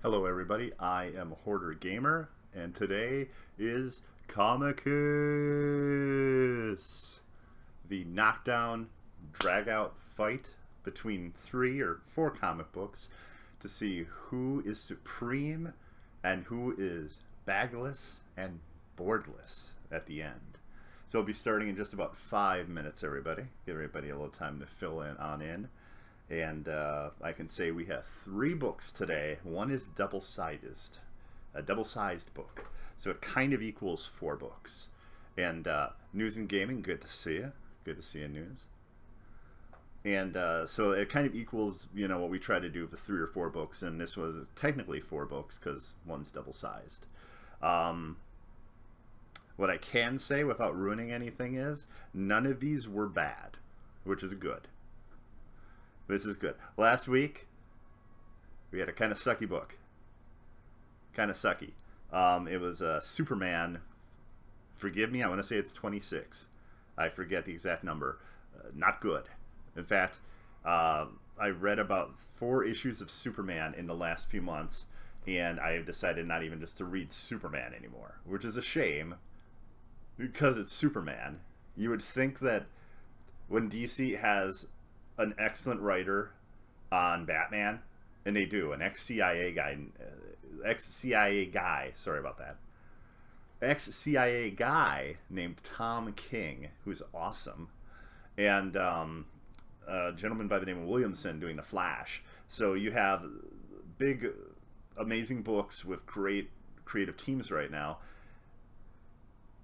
Hello everybody, I am Hoarder Gamer, and today is Comicus! The knockdown, drag-out fight between 3 or 4 comic books to see who is supreme and who is bagless and boardless at the end. So I'll be starting in just about 5 minutes, everybody. Give everybody a little time to fill in. And I can say we have 3 books today. One is double-sized, a double-sized book. So it kind of equals 4 books. And News and Gaming, good to see you. Good to see you, News. And so it kind of equals, you know, what we try to do with 3 or 4 books. And this was technically 4 books because one's double-sized. What I can say without ruining anything is none of these were bad, which is good. This is good. Last week, we had a kind of sucky book. Kind of sucky. It was Superman. Forgive me, I want to say it's 26. I forget the exact number. Not good. In fact, I read about 4 issues of Superman in the last few months, and I have decided not even just to read Superman anymore, which is a shame because it's Superman. You would think that when DC has an excellent writer on Batman, and they do, an ex-CIA guy, sorry about that, ex-CIA guy named Tom King, who's awesome, and a gentleman by the name of Williamson doing The Flash. So you have big, amazing books with great creative teams right now.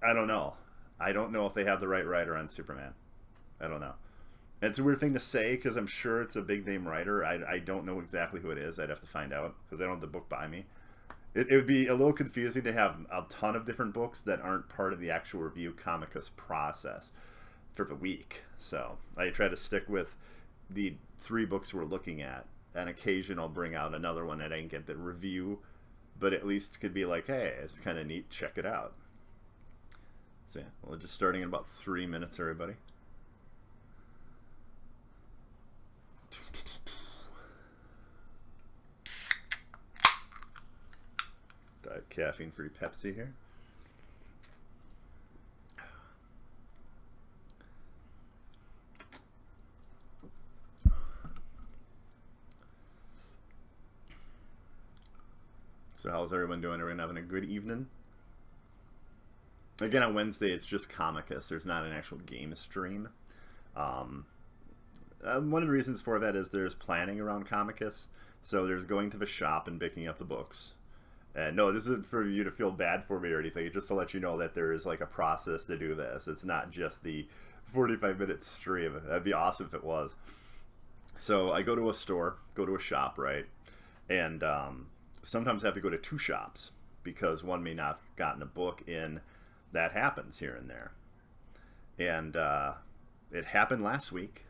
I don't know if they have the right writer on Superman. I don't know. It's a weird thing to say because I'm sure it's a big name writer. I don't know exactly who it is. I'd have to find out because I don't have the book by me. It would be a little confusing to have a ton of different books that aren't part of the actual review Comicus process for the week. So I try to stick with the 3 books we're looking at. On occasion I'll bring out another one that I can get the review, but at least could be like, hey, it's kind of neat, check it out. So yeah, we're just starting in about 3 minutes, everybody. Caffeine-free Pepsi here. So how's everyone doing? Everyone having a good evening? Again, on Wednesday, it's just Comicus. There's not an actual game stream. One of the reasons for that is there's planning around Comicus. So there's going to the shop and picking up the books. And no, this isn't for you to feel bad for me or anything. It's just to let you know that there is like a process to do this. It's not just the 45-minute stream. That'd be awesome if it was. So I go to a store, go to a shop, right? And sometimes I have to go to 2 shops because one may not have gotten a book in. That happens here and there. And it happened last week.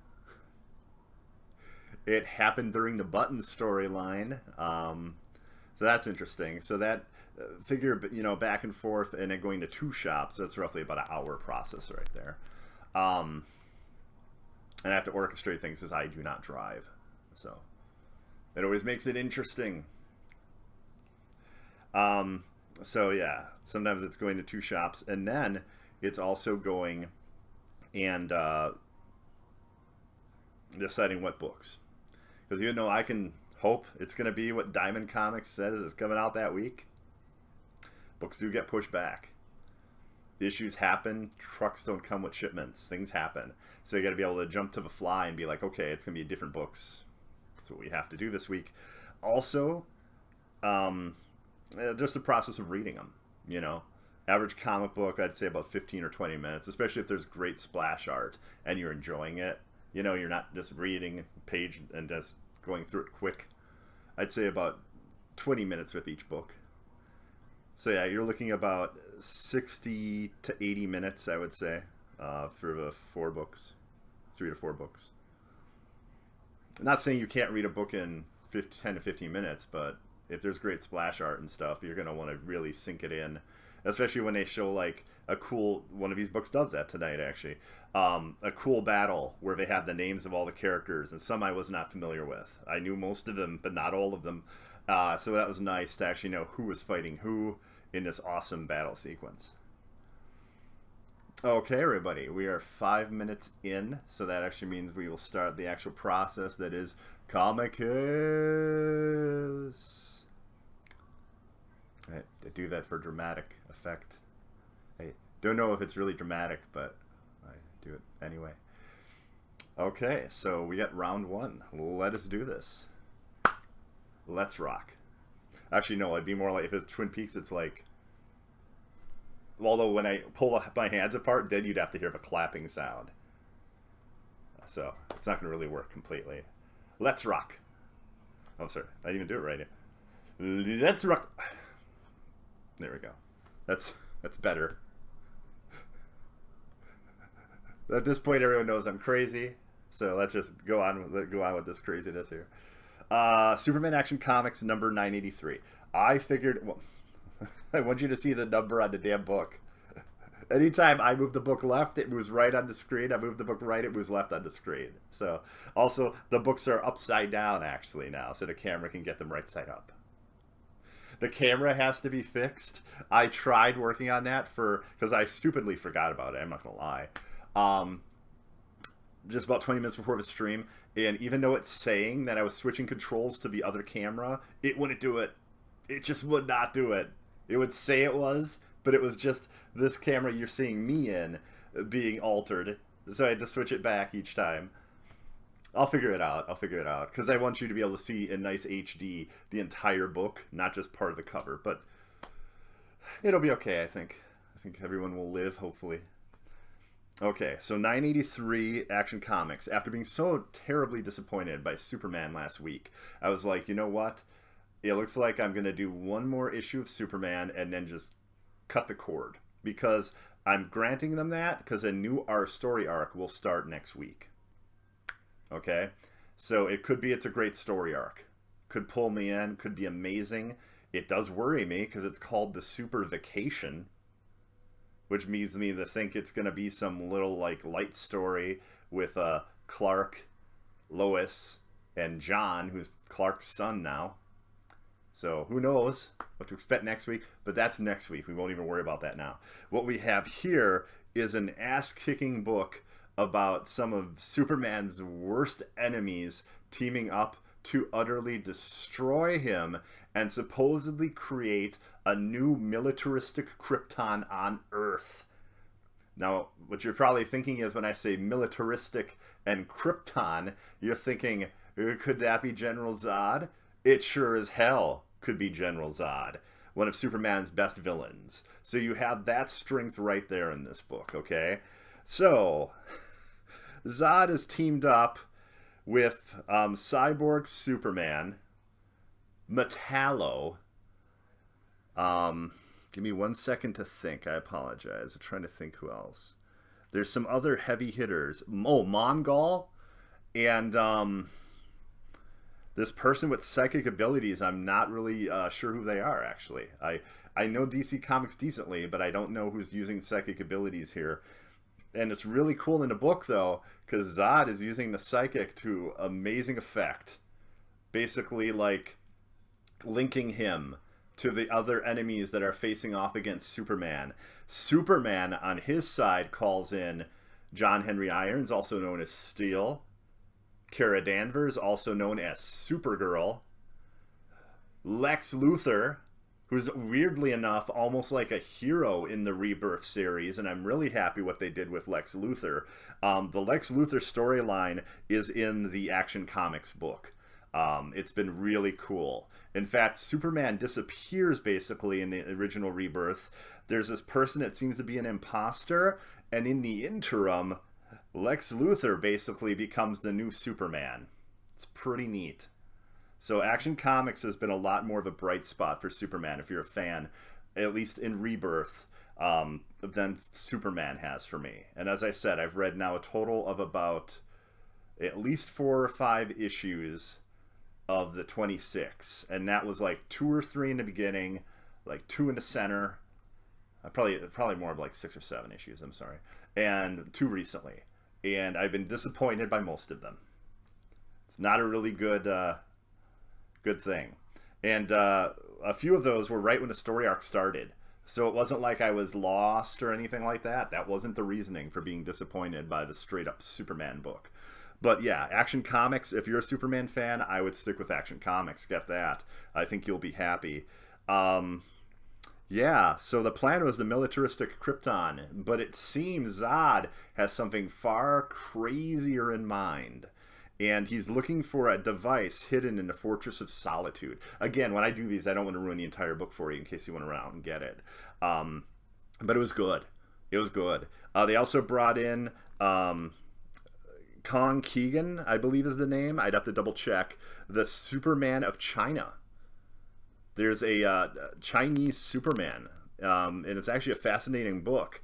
It happened during the Buttons storyline. So that's interesting. So that figure, you know, back and forth and then going to 2 shops, that's roughly about an hour process right there. And I have to orchestrate things as I do not drive. So it always makes it interesting. So yeah, sometimes it's going to 2 shops, and then it's also going and deciding what books. Because even though I can hope it's going to be what Diamond Comics says is coming out that week, books do get pushed back. The issues happen. Trucks don't come with shipments. Things happen. So you got to be able to jump to the fly and be like, okay, it's going to be different books. That's what we have to do this week. Also, just the process of reading them, you know. Average comic book, I'd say about 15 or 20 minutes, especially if there's great splash art and you're enjoying it. You know, you're not just reading a page and just going through it quick. I'd say about 20 minutes with each book. So yeah, you're looking about 60 to 80 minutes, I would say, for the 4 books, 3 to 4 books. I'm not saying you can't read a book in 10 to 15 minutes, but if there's great splash art and stuff, you're going to want to really sink it in, especially when they show like a cool, one of these books does that tonight actually, a cool battle where they have the names of all the characters, and some I was not familiar with. I knew most of them, but not all of them. So that was nice to actually know who was fighting who in this awesome battle sequence. Okay, everybody, we are 5 minutes in, so that actually means we will start the actual process that is Comicus. Right, they do that for dramatic effect. I don't know if it's really dramatic, but I do it anyway. Okay, so we got round one. Let us do this. Let's rock. Actually, no, it'd be more like if it's Twin Peaks, it's like... Although when I pull my hands apart, then you'd have to hear a clapping sound. So it's not going to really work completely. Let's rock. Oh, sorry. I didn't even do it right here. Let's rock. There we go. That's better. At this point, everyone knows I'm crazy. So let's just go on with this craziness here. Superman Action Comics number 983. I figured... Well, I want you to see the number on the damn book. Anytime I move the book left, it moves right on the screen. I move the book right, it moves left on the screen. So, also, the books are upside down, actually, now, so the camera can get them right side up. The camera has to be fixed. I tried working on that because I stupidly forgot about it, I'm not going to lie. Just about 20 minutes before the stream, and even though it's saying that I was switching controls to the other camera, it wouldn't do it. It just would not do it. It would say it was, but it was just this camera you're seeing me in being altered. So I had to switch it back each time. I'll figure it out. Because I want you to be able to see in nice HD the entire book, not just part of the cover. But it'll be okay, I think. I think everyone will live, hopefully. Okay, so 983 Action Comics. After being so terribly disappointed by Superman last week, I was like, you know what? It looks like I'm going to do one more issue of Superman and then just cut the cord. Because I'm granting them that because a new story arc will start next week. Okay? So it could be it's a great story arc. Could pull me in. Could be amazing. It does worry me because it's called The Super Vacation. Which means me to think it's going to be some little like light story with Clark, Lois, and John, who's Clark's son now. So who knows what to expect next week, but that's next week. We won't even worry about that now. What we have here is an ass-kicking book about some of Superman's worst enemies teaming up to utterly destroy him and supposedly create a new militaristic Krypton on Earth. Now, what you're probably thinking is when I say militaristic and Krypton, you're thinking, could that be General Zod? It sure as hell could be General Zod, one of Superman's best villains. So you have that strength right there in this book, okay? So, Zod is teamed up with Cyborg Superman, Metallo. Give me 1 second to think. I apologize. I'm trying to think who else. There's some other heavy hitters. Oh, Mongol and this person with psychic abilities. I'm not really sure who they are, actually. I know DC Comics decently, but I don't know who's using psychic abilities here. And it's really cool in the book, though, because Zod is using the psychic to amazing effect. Basically, like, linking him to the other enemies that are facing off against Superman. Superman, on his side, calls in John Henry Irons, also known as Steel. Kara Danvers, also known as Supergirl. Lex Luthor, who's weirdly enough almost like a hero in the Rebirth series, and I'm really happy what they did with Lex Luthor. The Lex Luthor storyline is in the Action Comics book. It's been really cool. In fact, Superman disappears basically in the original Rebirth. There's this person that seems to be an imposter, and in the interim, Lex Luthor basically becomes the new Superman. It's pretty neat. So Action Comics has been a lot more of a bright spot for Superman, if you're a fan, at least in Rebirth, than Superman has for me. And as I said, I've read now a total of about at least 4 or 5 issues of the 26. And that was like 2 or 3 in the beginning, like 2 in the center, probably more of like 6 or 7 issues, I'm sorry, and 2 recently. And I've been disappointed by most of them. It's not a really good thing. And a few of those were right when the story arc started. So it wasn't like I was lost or anything like that. That wasn't the reasoning for being disappointed by the straight up Superman book. But yeah, Action Comics, if you're a Superman fan, I would stick with Action Comics. Get that. I think you'll be happy. Um, yeah, so the plan was the militaristic Krypton, but it seems Zod has something far crazier in mind. And he's looking for a device hidden in the Fortress of Solitude. Again, when I do these, I don't want to ruin the entire book for you in case you want to run out and get it. Um, but it was good. It was good. They also brought in Kong Keegan, I believe is the name. I'd have to double check. The Superman of China. There's a Chinese Superman, and it's actually a fascinating book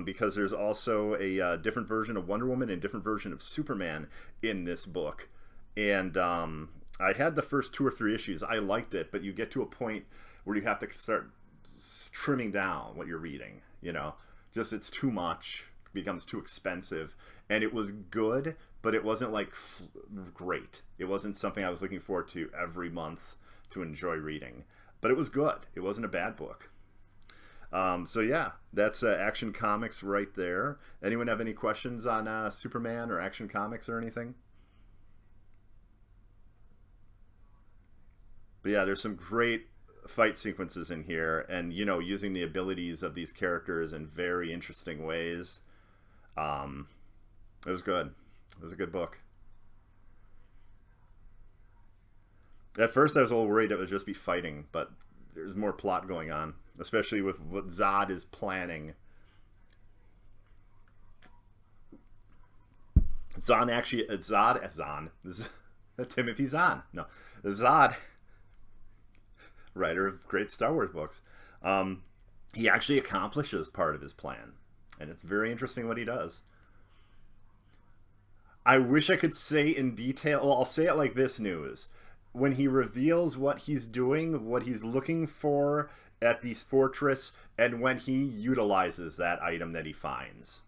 because there's also a different version of Wonder Woman and a different version of Superman in this book. And I had the first 2 or 3 issues. I liked it, but you get to a point where you have to start trimming down what you're reading. You know, just it's too much, becomes too expensive. And it was good, but it wasn't like great. It wasn't something I was looking forward to every month to enjoy reading, but it was good. It wasn't a bad book. So yeah, that's Action Comics right there. Anyone have any questions on Superman or Action Comics or anything? But yeah, there's some great fight sequences in here, and you know, using the abilities of these characters in very interesting ways. Um, it was good. It was a good book. At first, I was a little worried it would just be fighting, but there's more plot going on, especially with what Zod is planning. Zod actually, Zod, Timothy Zahn, no, Zod, writer of great Star Wars books. He actually accomplishes part of his plan, and it's very interesting what he does. I wish I could say in detail. Well, I'll say it like this, News. When he reveals what he's doing, what he's looking for at the fortress, and when he utilizes that item that he finds.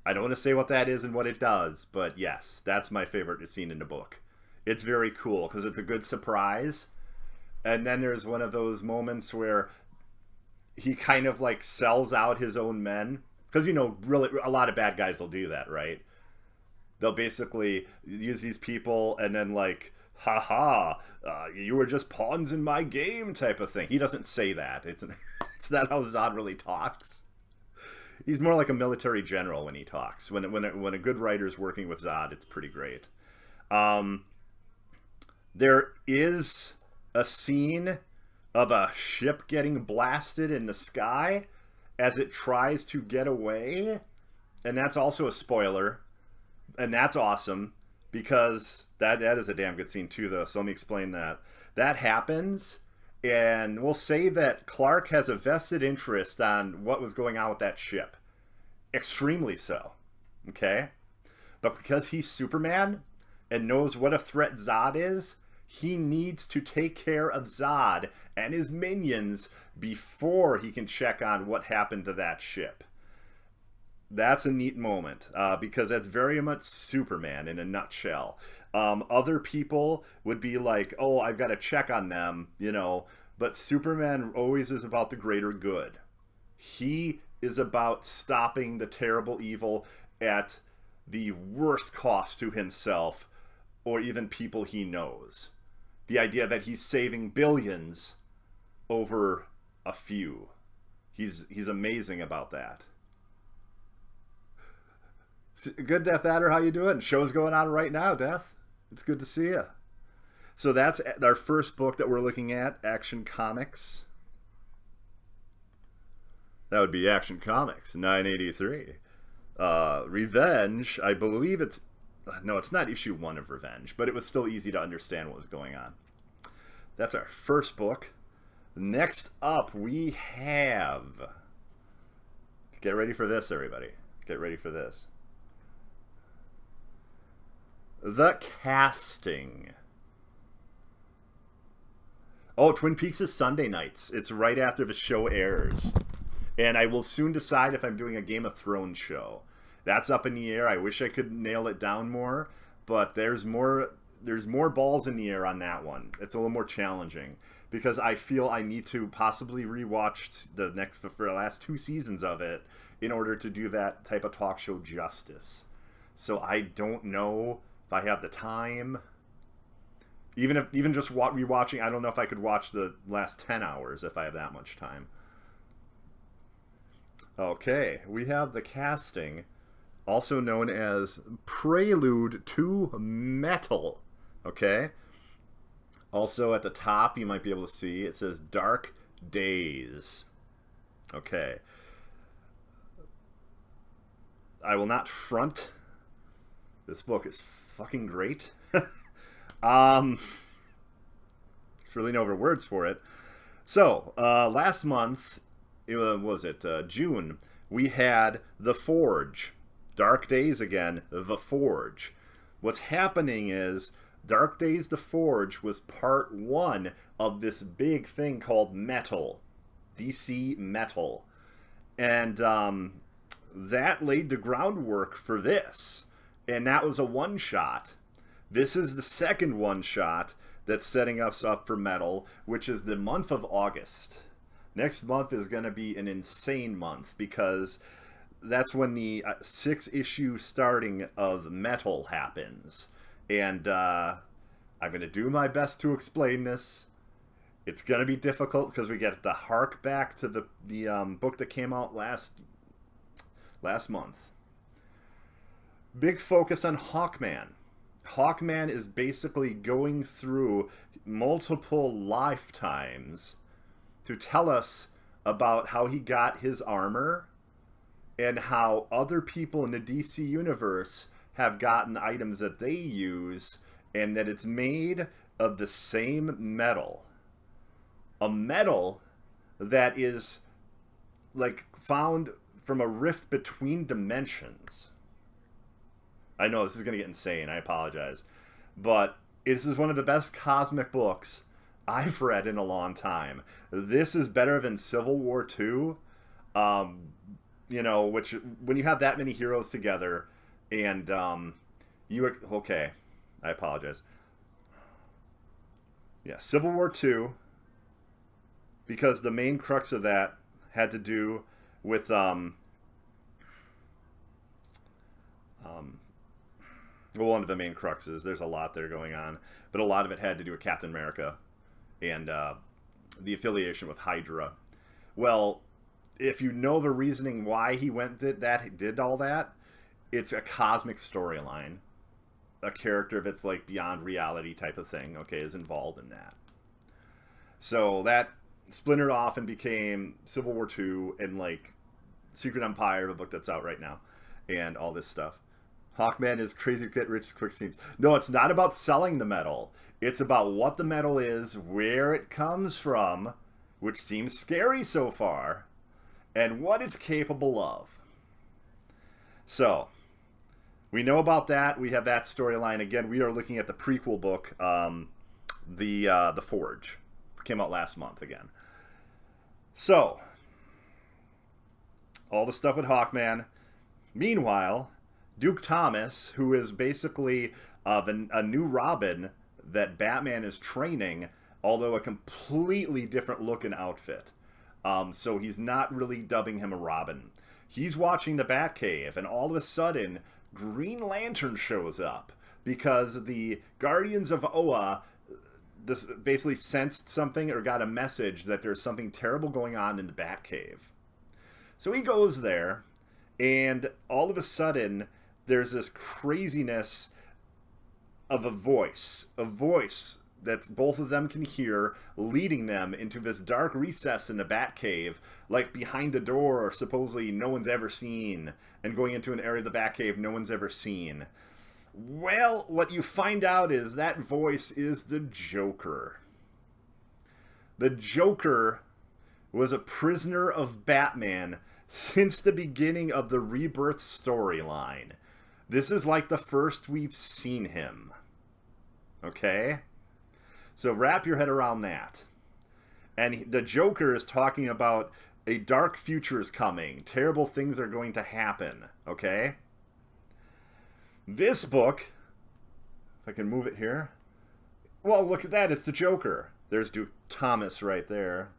I don't want to say what that is and what it does, but yes, that's my favorite scene in the book. It's very cool because it's a good surprise. And then there's one of those moments where he kind of like sells out his own men. Because, you know, really, a lot of bad guys will do that, right? They'll basically use these people and then like, haha, you were just pawns in my game type of thing. He doesn't say that. It's not how Zod really talks. He's more like a military general when he talks. When a good writer's working with Zod, it's pretty great. There is a scene of a ship getting blasted in the sky as it tries to get away. And that's also a spoiler. And that's awesome because that is a damn good scene too, though. So let me explain that. That happens, and we'll say that Clark has a vested interest on what was going on with that ship. Extremely so. Okay? But because he's Superman and knows what a threat Zod is, he needs to take care of Zod and his minions before he can check on what happened to that ship. That's a neat moment because that's very much Superman in a nutshell. Other people would be like, oh, I've got to check on them, you know, but Superman always is about the greater good. He is about stopping the terrible evil at the worst cost to himself or even people he knows. The idea that he's saving billions over a few. He's amazing about that. Good, Death Adder. How you doing? Show's going on right now, Death. It's good to see you. So that's our first book that we're looking at, Action Comics. That would be Action Comics, 983. Revenge, I believe it's... No, it's not issue 1 of Revenge, but it was still easy to understand what was going on. That's our first book. Next up, we have... Get ready for this, everybody. Get ready for this. The Casting. Oh, Twin Peaks is Sunday nights. It's right after the show airs. And I will soon decide if I'm doing a Game of Thrones show. That's up in the air. I wish I could nail it down more. But there's more there's more balls in the air on that one. It's a little more challenging because I feel I need to possibly rewatch the last 2 seasons of it in order to do that type of talk show justice. So I don't know if I have the time. Even just rewatching, I don't know if I could watch the last 10 hours if I have that much time. Okay, we have the casting, also known as Prelude to Metal. Okay? Also at the top, you might be able to see, it says Dark Days. Okay. I will not front. This book is fucking great. There's really no other words for it. So, last month, June, we had The Forge. Dark Days again, The Forge. What's happening is Dark Days, The Forge was part 1 of this big thing called Metal. DC Metal. And that laid the groundwork for this. And that was a one-shot. This is the second one-shot that's setting us up for Metal, which is the month of August. Next month is going to be an insane month because that's when the 6-issue starting of Metal happens. And I'm going to do my best to explain this. It's going to be difficult because we get to hark back to the book that came out last month. Big focus on Hawkman. Hawkman is basically going through multiple lifetimes to tell us about how he got his armor and how other people in the DC universe have gotten items that they use and that it's made of the same metal. A metal that is like found from a rift between dimensions. I know this is going to get insane. I apologize. But this is one of the best cosmic books I've read in a long time. This is better than Civil War II. Which when you have that many heroes together and okay, I apologize. Yeah, Civil War II, because the main crux of that had to do with one of the main cruxes. There's a lot there going on, but a lot of it had to do with Captain America and the affiliation with Hydra. Well, if you know the reasoning why he did all that, it's a cosmic storyline. A character that's like beyond reality type of thing, okay, is involved in that. So that splintered off and became Civil War II and like Secret Empire, the book that's out right now, and all this stuff. Hawkman is crazy, get rich, quick schemes. No, it's not about selling the metal. It's about what the metal is, where it comes from, which seems scary so far, and what it's capable of. So, we know about that. We have that storyline. Again, we are looking at the prequel book, The Forge. Came out last month again. So, all the stuff with Hawkman. Meanwhile, Duke Thomas, who is basically a new Robin that Batman is training, although a completely different look and outfit. So he's not really dubbing him a Robin. He's watching the Batcave, and all of a sudden, Green Lantern shows up because the Guardians of Oa basically sensed something or got a message that there's something terrible going on in the Batcave. So he goes there, and all of a sudden, there's this craziness of a voice that both of them can hear, leading them into this dark recess in the Batcave, like behind a door supposedly no one's ever seen, and going into an area of the Batcave no one's ever seen. Well, what you find out is that voice is the Joker. The Joker was a prisoner of Batman since the beginning of the Rebirth storyline. This is like the first we've seen him. Okay? So wrap your head around that. And the Joker is talking about a dark future is coming. Terrible things are going to happen. Okay? This book, if I can move it here. Well, look at that. It's the Joker. There's Duke Thomas right there.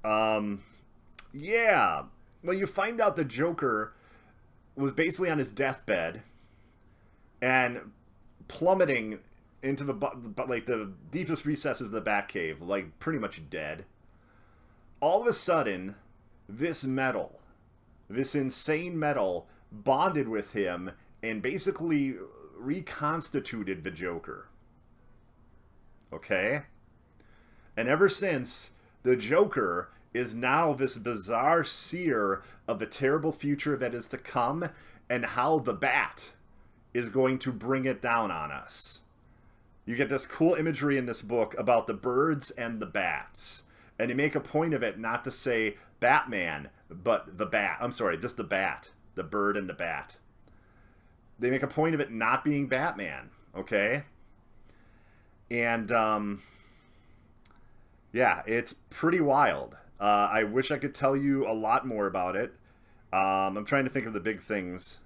Yeah. Well, you find out the Joker was basically on his deathbed and plummeting into the deepest recesses of the Batcave, like pretty much dead. All of a sudden, this metal, this insane metal, bonded with him and basically reconstituted the Joker. Okay? And ever since, the Joker is now this bizarre seer of the terrible future that is to come and how the Bat is going to bring it down on us. You get this cool imagery in this book about the birds and the bats. And you make a point of it not to say Batman, but the Bat. I'm sorry, just the Bat. The bird and the bat. They make a point of it not being Batman, okay? And, yeah, it's pretty wild. I wish I could tell you a lot more about it. I'm trying to think of the big things.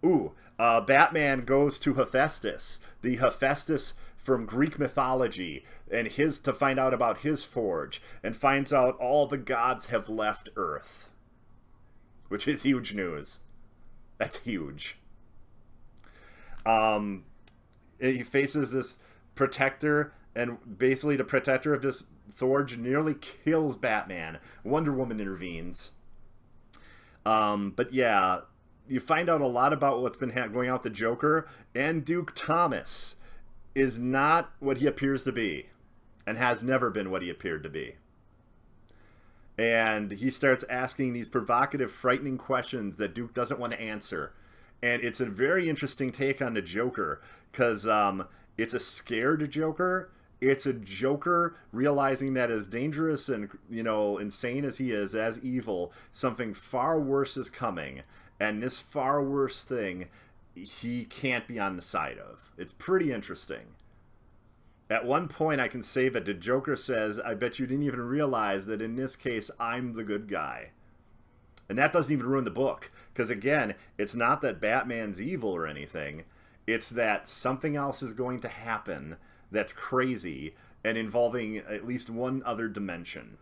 Ooh, Batman goes to Hephaestus, the Hephaestus from Greek mythology, and to find out about his forge, and finds out all the gods have left Earth, which is huge news. That's huge. He faces this protector, and basically the protector of this forge nearly kills Batman. Wonder Woman intervenes. But yeah, you find out a lot about what's been going on with the Joker, and Duke Thomas is not what he appears to be, and has never been what he appeared to be. And he starts asking these provocative, frightening questions that Duke doesn't want to answer. And it's a very interesting take on the Joker, because it's a scared Joker. It's a Joker realizing that as dangerous and, insane as he is, as evil, something far worse is coming. And this far worse thing, he can't be on the side of. It's pretty interesting. At one point, I can say that the Joker says, I bet you didn't even realize that in this case, I'm the good guy. And that doesn't even ruin the book. Because again, it's not that Batman's evil or anything. It's that something else is going to happen that's crazy and involving at least one other dimension.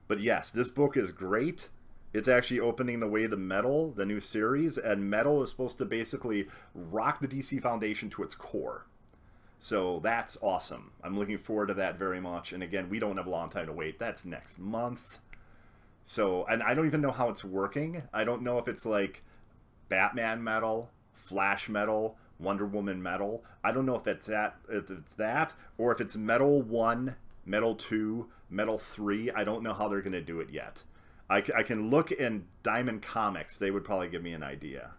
But yes, this book is great. It's actually opening the way to Metal, the new series, and Metal is supposed to basically rock the DC Foundation to its core. So that's awesome. I'm looking forward to that very much. And again, we don't have a long time to wait. That's next month. So, and I don't even know how it's working. I don't know if it's like Batman Metal, Flash Metal, Wonder Woman Metal. I don't know if it's that, or if it's Metal 1, Metal 2, Metal 3. I don't know how they're going to do it yet. I can look in Diamond Comics. They would probably give me an idea.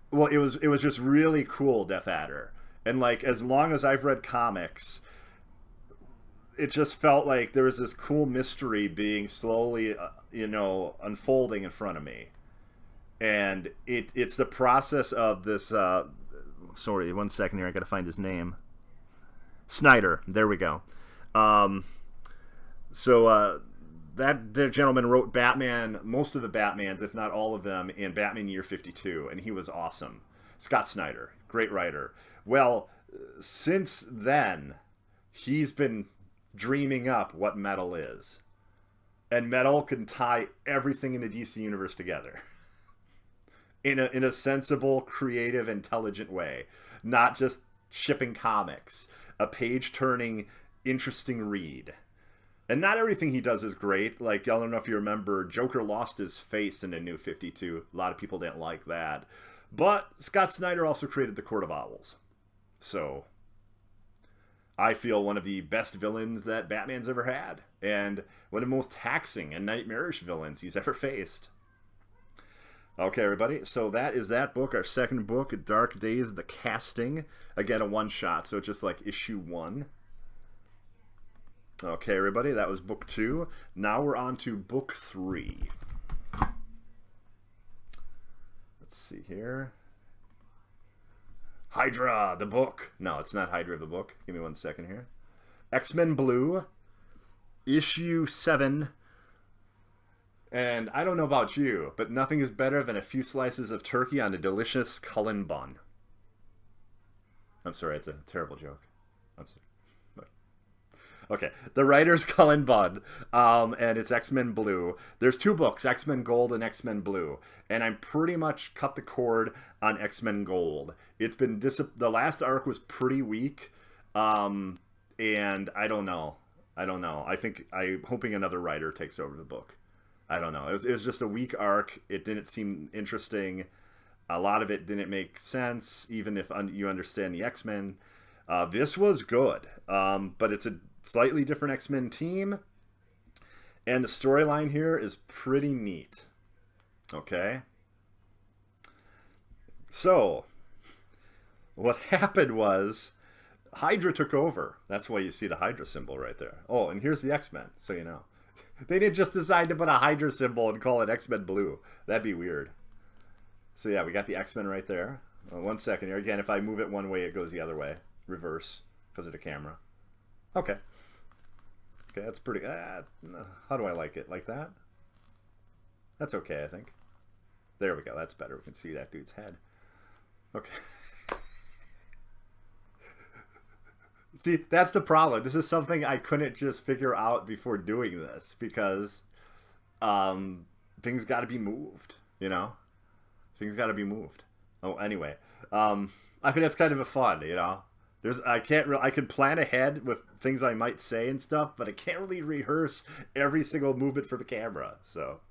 Well, it was just really cool, Death Adder. And like, as long as I've read comics, it just felt like there was this cool mystery being slowly, unfolding in front of me. And it's the process of this, sorry, 1 second here, I gotta find his name. Snyder, there we go. That gentleman wrote Batman, most of the Batmans, if not all of them, in Batman Year 52, and he was awesome. Scott Snyder, great writer. Well, since then, he's been dreaming up what Metal is. And Metal can tie everything in the DC universe together. In a sensible, creative, intelligent way. Not just shipping comics. A page-turning, interesting read. And not everything he does is great. Like, I don't know if you remember, Joker lost his face in the New 52. A lot of people didn't like that. But Scott Snyder also created the Court of Owls. So, I feel one of the best villains that Batman's ever had. And one of the most taxing and nightmarish villains he's ever faced. Okay, everybody. So that is that book, our second book, Dark Days, The Casting. Again, a one-shot, so it's just like issue 1. Okay, everybody, that was book 2. Now we're on to book 3. Let's see here. Hydra, the book. No, it's not Hydra, the book. Give me 1 second here. X-Men Blue, issue 7. And I don't know about you, but nothing is better than a few slices of turkey on a delicious Cullen bun. I'm sorry, it's a terrible joke. I'm sorry. Okay, the writer's Cullen Bunn, and it's X-Men Blue. There's 2 books, X-Men Gold and X-Men Blue, and I'm pretty much cut the cord on X-Men Gold. It's been the last arc was pretty weak, and I don't know. I'm hoping another writer takes over the book. I don't know. It was just a weak arc. It didn't seem interesting. A lot of it didn't make sense, even if you understand the X-Men. This was good, but it's a slightly different X-Men team, and the storyline here is pretty neat. Okay? So, what happened was Hydra took over. That's why you see the Hydra symbol right there. Oh, and here's the X-Men, so you know. They didn't just decide to put a Hydra symbol and call it X-Men Blue. That'd be weird. So yeah, we got the X-Men right there. 1 second here. Again, if I move it one way, it goes the other way. Reverse, because of the camera. Okay. Okay, that's pretty... how do I like it? Like that? That's okay, I think. There we go. That's better. We can see that dude's head. Okay. See, that's the problem. This is something I couldn't just figure out before doing this, because things got to be moved, you know? Things got to be moved. Oh, anyway. I think that's kind of a fun, you know? I can plan ahead with things I might say and stuff, but I can't really rehearse every single movement for the camera, so.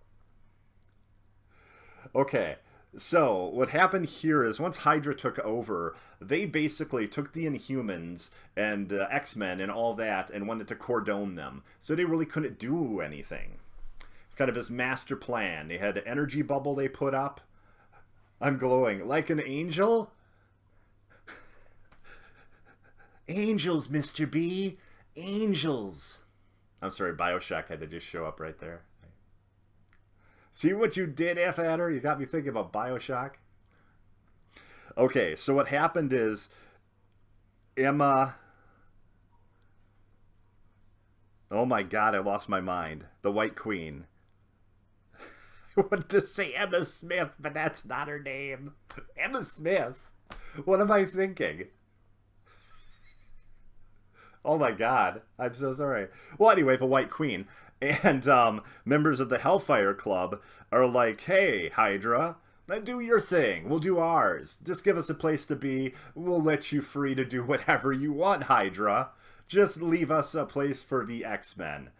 Okay, so what happened here is once Hydra took over, they basically took the Inhumans and X-Men and all that and wanted to cordon them. So they really couldn't do anything. It's kind of his master plan. They had an energy bubble they put up. I'm glowing. Like an angel? Angels, Mr. B. Angels. I'm sorry, Bioshock had to just show up right there. See what you did, F. Adder? You got me thinking about Bioshock. Okay, so what happened is Emma... Oh my god, I lost my mind. The White Queen. I wanted to say Emma Smith, but that's not her name. Emma Smith? What am I thinking? Oh my god, I'm so sorry. Well, anyway, the White Queen. And members of the Hellfire Club are like, hey, Hydra, do your thing. We'll do ours. Just give us a place to be. We'll let you free to do whatever you want, Hydra. Just leave us a place for the X-Men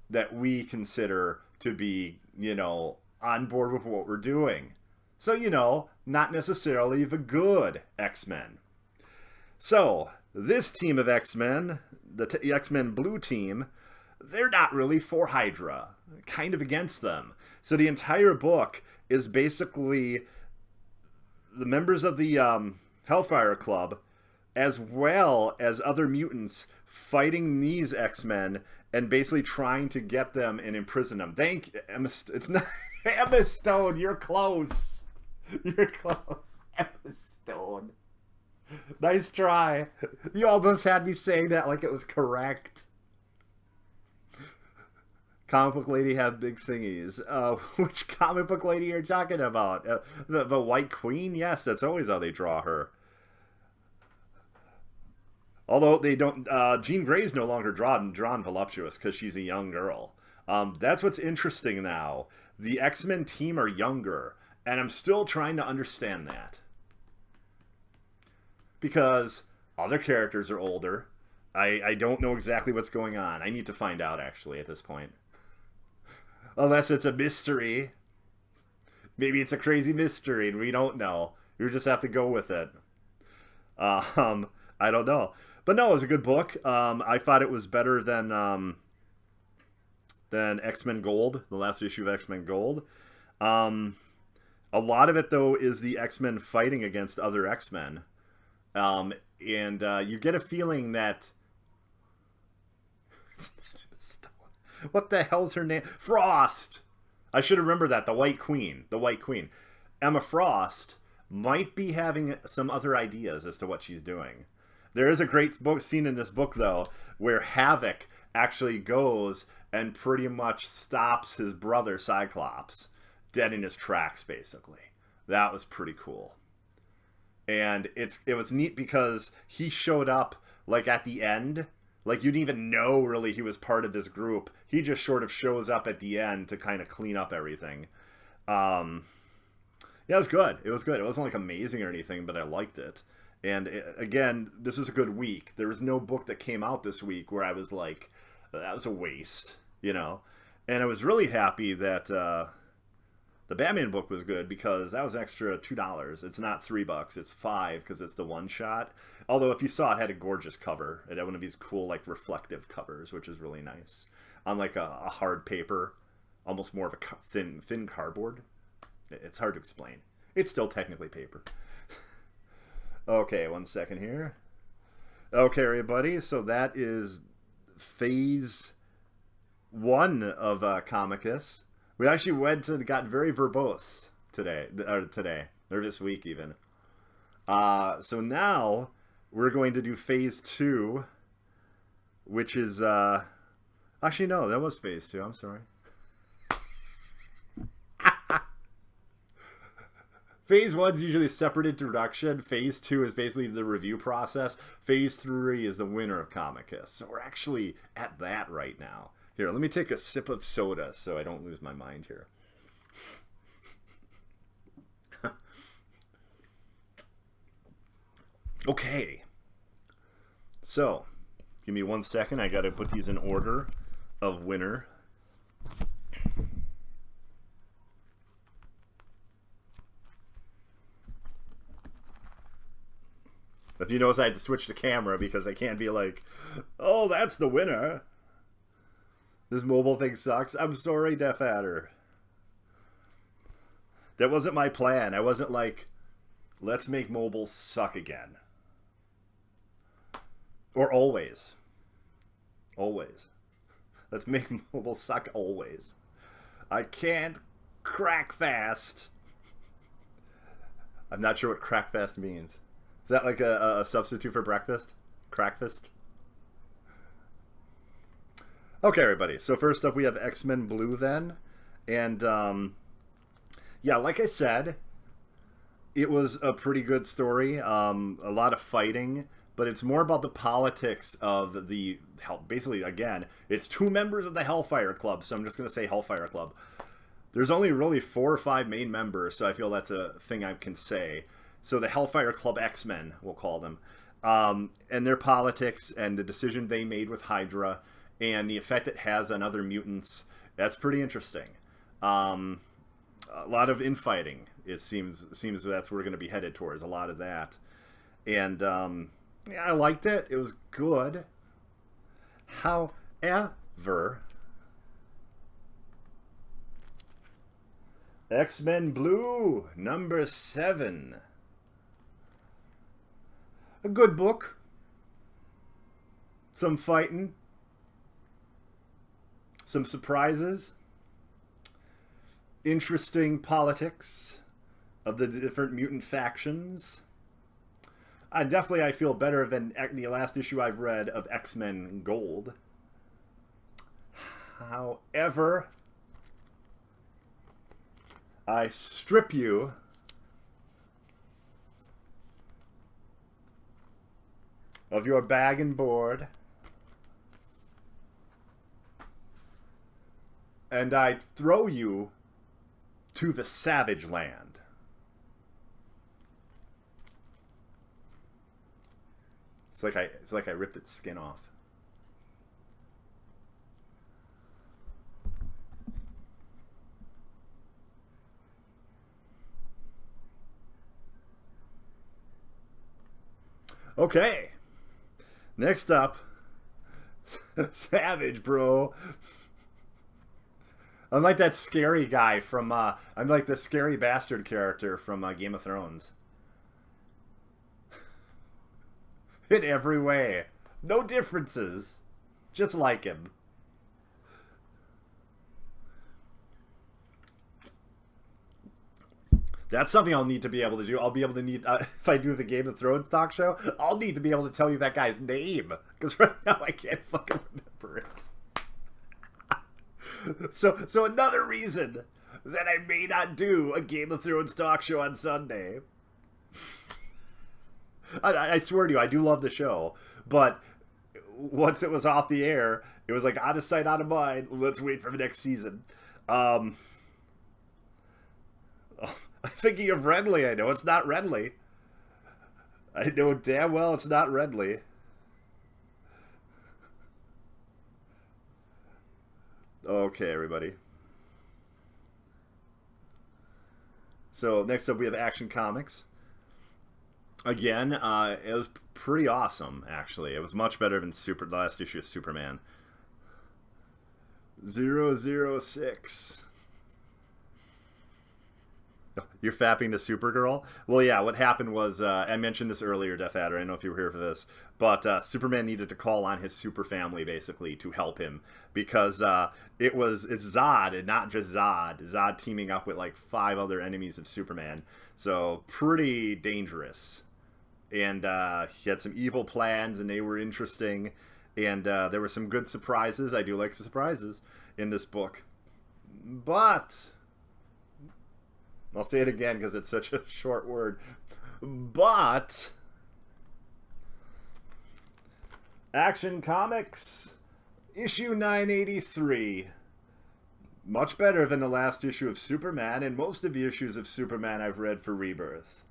that we consider to be, you know, on board with what we're doing. So, you know, not necessarily the good X-Men. So, this team of X-Men, the X-Men Blue team, they're not really for Hydra. Kind of against them. So the entire book is basically the members of the Hellfire Club, as well as other mutants, fighting these X-Men and basically trying to get them and imprison them. Emma, it's not Emma Stone. You're close. You're close. Emma Stone. Nice try. You almost had me saying that like it was correct. Comic book lady have big thingies. Which comic book lady are you talking about? The White Queen? Yes, that's always how they draw her. Although they don't... Jean Grey's no longer drawn voluptuous because she's a young girl. That's what's interesting now. The X-Men team are younger, and I'm still trying to understand that. Because other characters are older. I don't know exactly what's going on. I need to find out, actually, at this point. Unless it's a mystery. Maybe it's a crazy mystery and we don't know. You just have to go with it. I don't know. But no, it was a good book. I thought it was better than X-Men Gold, the last issue of X-Men Gold. A lot of it, though, is the X-Men fighting against other X-Men. And you get a feeling that... What the hell's her name? Frost! I should remember that. The White Queen. The White Queen. Emma Frost might be having some other ideas as to what she's doing. There is a great scene in this book, though, where Havoc actually goes and pretty much stops his brother, Cyclops, dead in his tracks, basically. That was pretty cool. And it was neat because he showed up like at the end. Like you didn't even know really he was part of this group. He just sort of shows up at the end to kind of clean up everything. Um, yeah, it was good. It was good. It wasn't like amazing or anything, but I liked it. And again, this was a good week. There was no book that came out this week where I was like, that was a waste, you know. And I was really happy that the Batman book was good because that was an extra $2. It's not $3, it's $5 because it's the one shot. Although if you saw it, had a gorgeous cover. It had one of these cool like reflective covers, which is really nice. On like a hard paper, almost more of a thin cardboard. It's hard to explain. It's still technically paper. Okay, 1 second here. Okay, everybody. So that is phase 1 of Comicus. We actually got very verbose today, or this week even. So now we're going to do phase 2, which is actually no, that was phase 2. I'm sorry. Phase 1's usually a separate introduction. Phase 2 is basically the review process. Phase 3 is the winner of Comicus. So we're actually at that right now. Here, let me take a sip of soda so I don't lose my mind here. Okay. So, give me 1 second. I got to put these in order of winner. If you notice, I had to switch the camera because I can't be like, oh, that's the winner. This mobile thing sucks. I'm sorry, Deaf Adder. That wasn't my plan. I wasn't like, let's make mobile suck again. Or always. Always. Let's make mobile suck always. I can't crack fast. I'm not sure what crack fast means. Is that like a substitute for breakfast? Crackfast? Okay, everybody. So first up, we have X-Men Blue then. And, yeah, like I said, it was a pretty good story. A lot of fighting. But it's more about the politics of the... Basically, again, it's 2 members of the Hellfire Club. So I'm just going to say Hellfire Club. There's only really 4 or 5 main members. So I feel that's a thing I can say. So the Hellfire Club X-Men, we'll call them, and their politics and the decision they made with Hydra and the effect it has on other mutants, that's pretty interesting. A lot of infighting, it seems that's where we're going to be headed towards, a lot of that. And yeah, I liked it. It was good. However, X-Men Blue, number 7. A good book. Some fighting. Some surprises. Interesting politics of the different mutant factions. I feel better than the last issue I've read of X-Men Gold. However, I strip you of your bag and board, and I throw you to the savage land. It's like I ripped its skin off. Okay. Next up, Savage, bro. I'm like that scary guy from, I'm like the scary bastard character from Game of Thrones. In every way. No differences. Just like him. That's something I'll need to be able to do. I'll be able to need, if I do the Game of Thrones talk show, I'll need to be able to tell you that guy's name. Because right now I can't fucking remember it. So another reason that I may not do a Game of Thrones talk show on Sunday. I swear to you, I do love the show, but once it was off the air, it was like out of sight, out of mind. Let's wait for the next season. I'm thinking of Renly. I know it's not Renly. I know damn well it's not Renly. Okay, everybody. So next up we have Action Comics. Again, it was pretty awesome, actually. It was much better than the last issue of Superman. 006. You're fapping to Supergirl? Well, yeah, what happened was, I mentioned this earlier, Death Adder, I don't know if you were here for this, but Superman needed to call on his super family, basically, to help him, because it's Zod, and not just Zod. Zod teaming up with, like, 5 other enemies of Superman, so pretty dangerous. And he had some evil plans, and they were interesting, and there were some good surprises. I do like surprises in this book. But I'll say it again because it's such a short word. But Action Comics issue 983. Much better than the last issue of Superman and most of the issues of Superman I've read for Rebirth.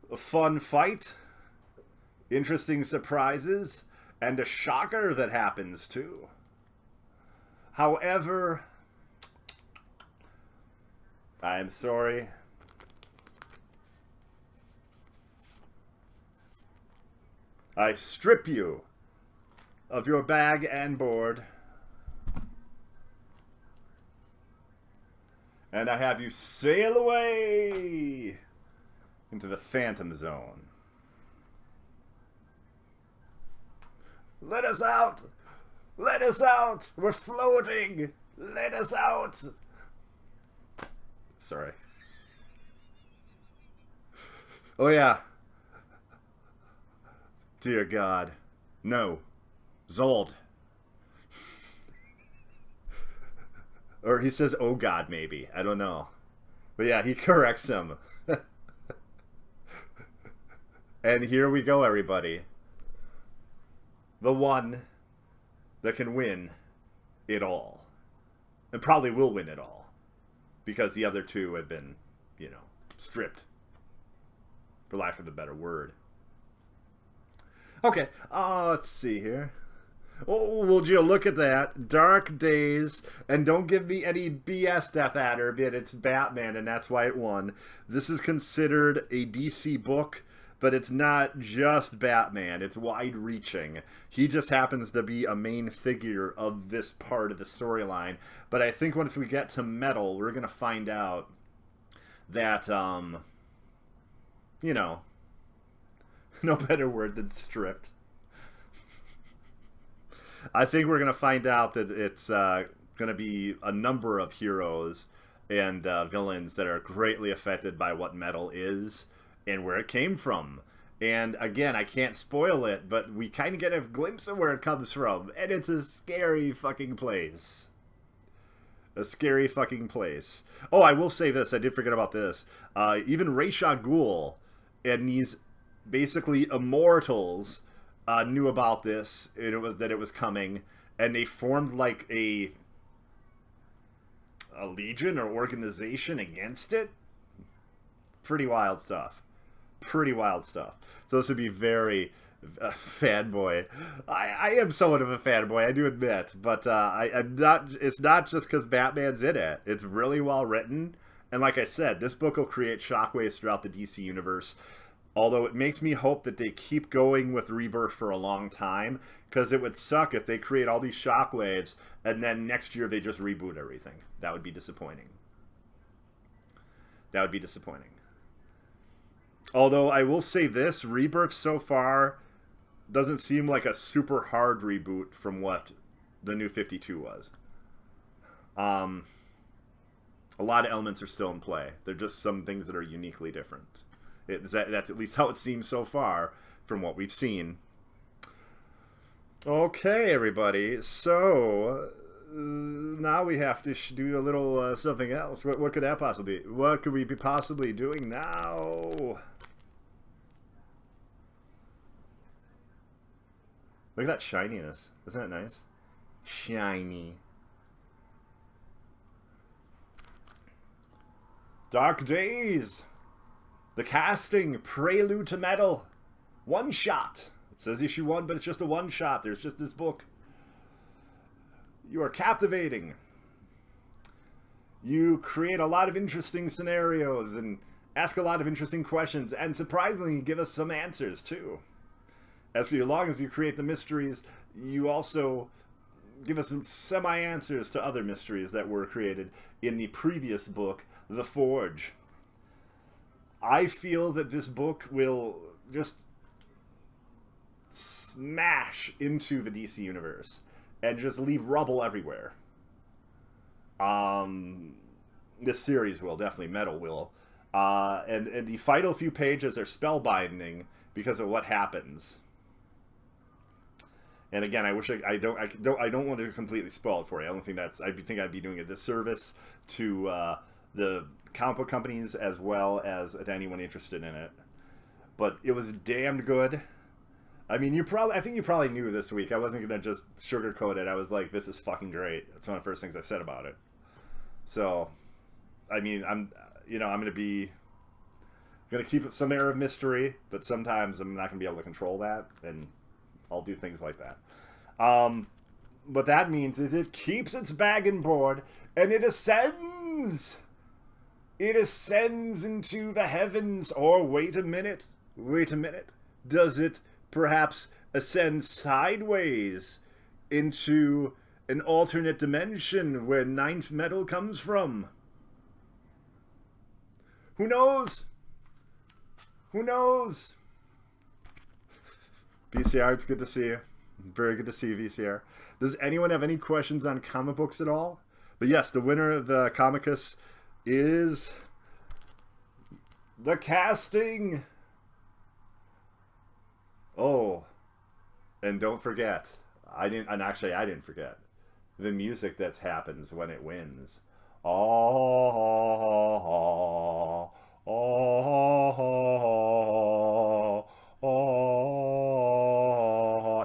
A fun fight, interesting surprises, and a shocker that happens too. However, I'm sorry. I strip you of your bag and board, and I have you sail away into the Phantom Zone. Let us out! Let us out! We're floating! Let us out! Sorry. Oh yeah. Dear God. No. Zold. Or he says, oh God, maybe. I don't know. But yeah, he corrects him. And here we go, everybody. The one that can win it all. And probably will win it all. Because the other two have been, you know, stripped. For lack of a better word. Okay, let's see here. Oh, well, Gio, look at that. Dark Days. And don't give me any BS, Death Adder, but it's Batman, and that's why it won. This is considered a DC book, but it's not just Batman. It's wide-reaching. He just happens to be a main figure of this part of the storyline. But I think once we get to Metal, we're going to find out that, you know, no better word than stripped. I think we're going to find out that it's going to be a number of heroes and villains that are greatly affected by what Metal is and where it came from. And again, I can't spoil it, but we kind of get a glimpse of where it comes from. And it's a scary fucking place. A scary fucking place. Oh, I will say this. I did forget about this. Even Ra's al Ghul and these basically immortals knew about this. And it was that it was coming. And they formed like a legion or organization against it. Pretty wild stuff. Pretty wild stuff. So this would be very fanboy. I am somewhat of a fanboy, I do admit, but I'm not. It's not just because Batman's in it. It's really well written, and like I said, this book will create shockwaves throughout the DC universe. Although it makes me hope that they keep going with Rebirth for a long time, because it would suck if they create all these shockwaves and then next year they just reboot everything. That would be disappointing. That would be disappointing. Although I will say this, Rebirth so far doesn't seem like a super hard reboot from what the New 52 was. A lot of elements are still in play. They're just some things that are uniquely different. That's at least how it seems so far from what we've seen. Okay, everybody. So now we have to do a little something else. What could that possibly be? What could we be possibly doing now? Look at that shininess. Isn't that nice? Shiny. Dark Days. The Casting. Prelude to Metal. One shot. It says issue 1, but it's just a one shot. There's just this book. You are captivating. You create a lot of interesting scenarios and ask a lot of interesting questions, and surprisingly give us some answers too. As long as you create the mysteries, you also give us some semi-answers to other mysteries that were created in the previous book, The Forge. I feel that this book will just smash into the DC universe and just leave rubble everywhere. This series will, definitely. Metal will. And the final few pages are spellbinding because of what happens. And again, I wish I don't want to completely spoil it for you. I don't think that's. I think I'd be doing a disservice to the comic book companies as well as to anyone interested in it. But it was damned good. I mean, I think you probably knew this week. I wasn't gonna just sugarcoat it. I was like, "This is fucking great." That's one of the first things I said about it. So, I mean, I'm gonna keep some air of mystery, but sometimes I'm not gonna be able to control that, and I'll do things like that. What that means is it keeps its bag and board, and it ascends. It ascends into the heavens. Or wait a minute. Does it perhaps ascend sideways into an alternate dimension where ninth metal comes from? Who knows? Who knows? VCR, it's good to see you. Very good to see you, VCR. Does anyone have any questions on comic books at all? But yes, the winner of the Comicus is The Casting. Oh, and don't forget, I didn't forget the music that happens when it wins. Oh,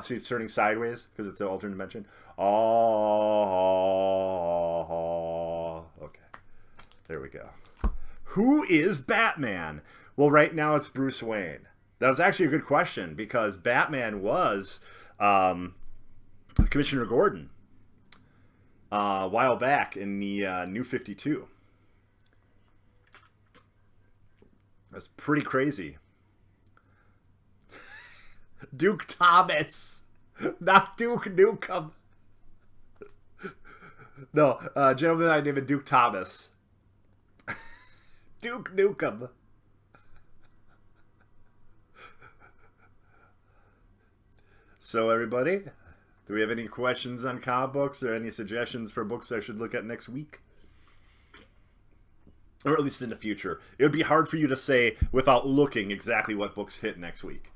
see, it's turning sideways because it's an alternate dimension. Oh, okay. There we go. Who is Batman? Well, right now it's Bruce Wayne. That was actually a good question because Batman was Commissioner Gordon a while back in the New 52. That's pretty crazy. Duke Thomas, not Duke Nukem. No, gentleman I named Duke Thomas. Duke Nukem. So everybody, do we have any questions on comic books or any suggestions for books I should look at next week? Or at least in the future. It would be hard for you to say without looking exactly what books hit next week.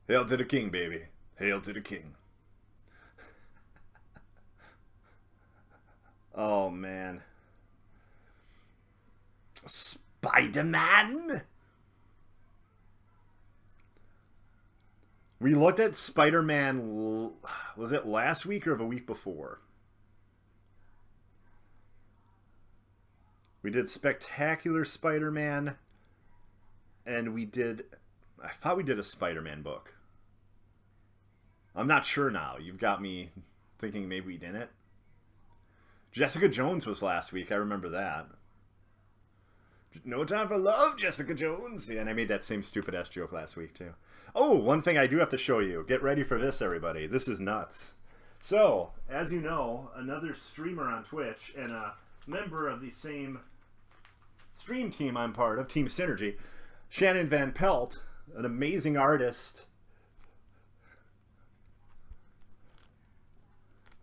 Hail to the king, baby. Hail to the king. Oh, man. Spider-Man? We looked at Spider-Man, was it last week or the week before? We did Spectacular Spider-Man, and I thought we did a Spider-Man book. I'm not sure now. You've got me thinking maybe we didn't. Jessica Jones was last week. I remember that. No time for love, Jessica Jones. Yeah, and I made that same stupid-ass joke last week, too. Oh, one thing I do have to show you. Get ready for this, everybody. This is nuts. So, as you know, another streamer on Twitch and a member of the same stream team I'm part of, Team Synergy, Shannon Van Pelt, an amazing artist.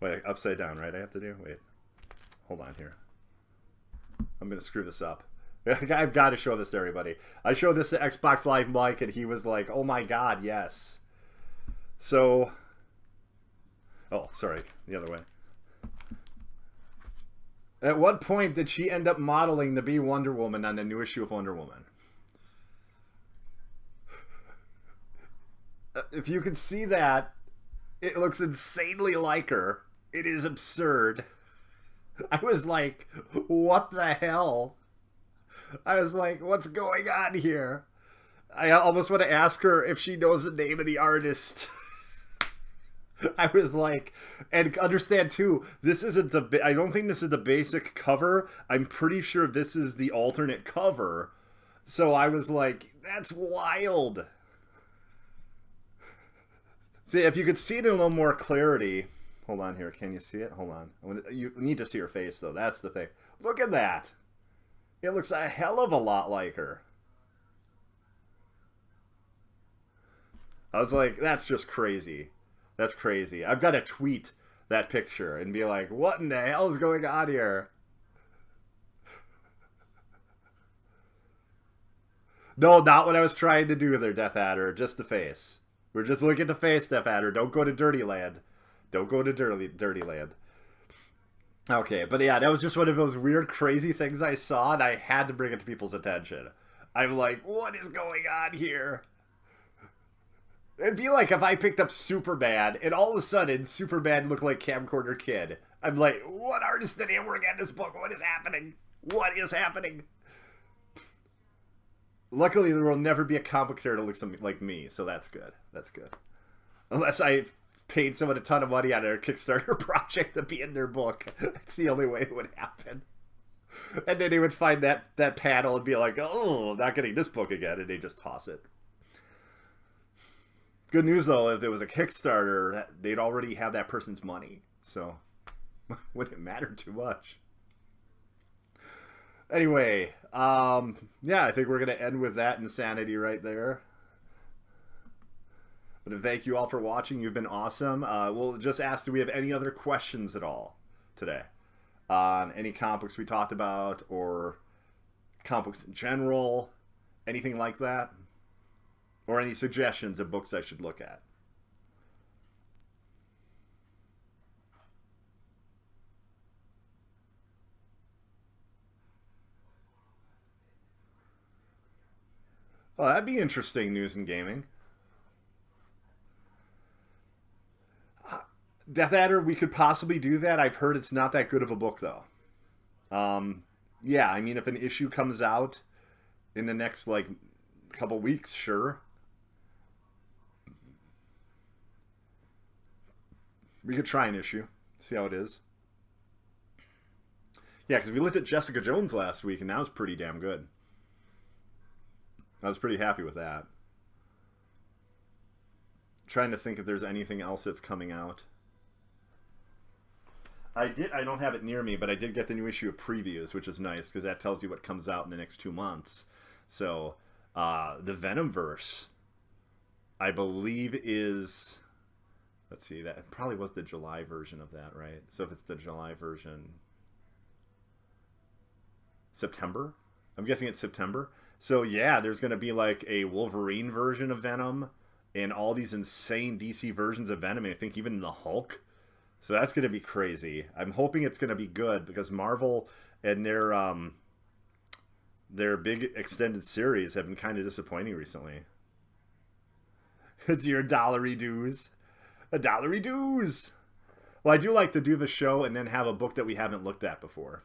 Wait, upside down, right? I have to do? Wait. Hold on here. I'm going to screw this up. I've got to show this to everybody. I showed this to Xbox Live Mike, and he was like, oh my god, yes. So, oh, sorry, the other way. At what point did she end up modeling to be Wonder Woman on the new issue of Wonder Woman? If you can see that, it looks insanely like her. It is absurd. I was like, what the hell? I was like, what's going on here? I almost want to ask her if she knows the name of the artist. I was like, and understand too, this isn't the, I don't think this is the basic cover. I'm pretty sure this is the alternate cover. So I was like, that's wild. See, if you could see it in a little more clarity. Hold on here. Can you see it? Hold on. You need to see her face, though. That's the thing. Look at that. It looks a hell of a lot like her. I was like, that's just crazy. That's crazy. I've got to tweet that picture and be like, what in the hell is going on here? No, not what I was trying to do with her, Death Adder. Just the face. We're just looking at the face, Death Adder. Don't go to Dirty Land. Don't go to Dirty Land. Okay, but yeah, that was just one of those weird, crazy things I saw, and I had to bring it to people's attention. I'm like, what is going on here? It'd be like if I picked up Superman, and all of a sudden, Superman looked like Camcorder Kid. I'm like, what artist did he work on this book? What is happening? What is happening? Luckily, there will never be a comic character that looks like me, so that's good. That's good. Unless I paid someone a ton of money on their Kickstarter project to be in their book. It's the only way it would happen. And then they would find that panel and be like, oh, I'm not getting this book again, and they just toss it. Good news, though, if it was a Kickstarter, they'd already have that person's money, so wouldn't matter too much. Anyway, yeah, I think we're going to end with that insanity right there. I want to thank you all for watching. You've been awesome. We'll just ask, do we have any other questions at all today on any comic books we talked about, or comic books in general, anything like that? Or any suggestions of books I should look at? Oh, that'd be interesting news in gaming. Death Adder, we could possibly do that. I've heard it's not that good of a book, though. Yeah, I mean, if an issue comes out in the next, like, couple weeks, sure. We could try an issue, see how it is. Yeah, because we looked at Jessica Jones last week, and that was pretty damn good. I was pretty happy with that. Trying to think if there's anything else that's coming out. I don't have it near me, but I did get the new issue of previews, which is nice, because that tells you what comes out in the next 2 months. So, the Venomverse, I believe, is... Let's see, that probably was the July version of that, right? So if it's the July version... September? I'm guessing it's September. So yeah, there's going to be like a Wolverine version of Venom and all these insane DC versions of Venom, and I think even the Hulk. So that's going to be crazy. I'm hoping it's going to be good, because Marvel and their big extended series have been kind of disappointing recently. It's your dollary dues. A dollary dues! Well, I do like to do the show and then have a book that we haven't looked at before.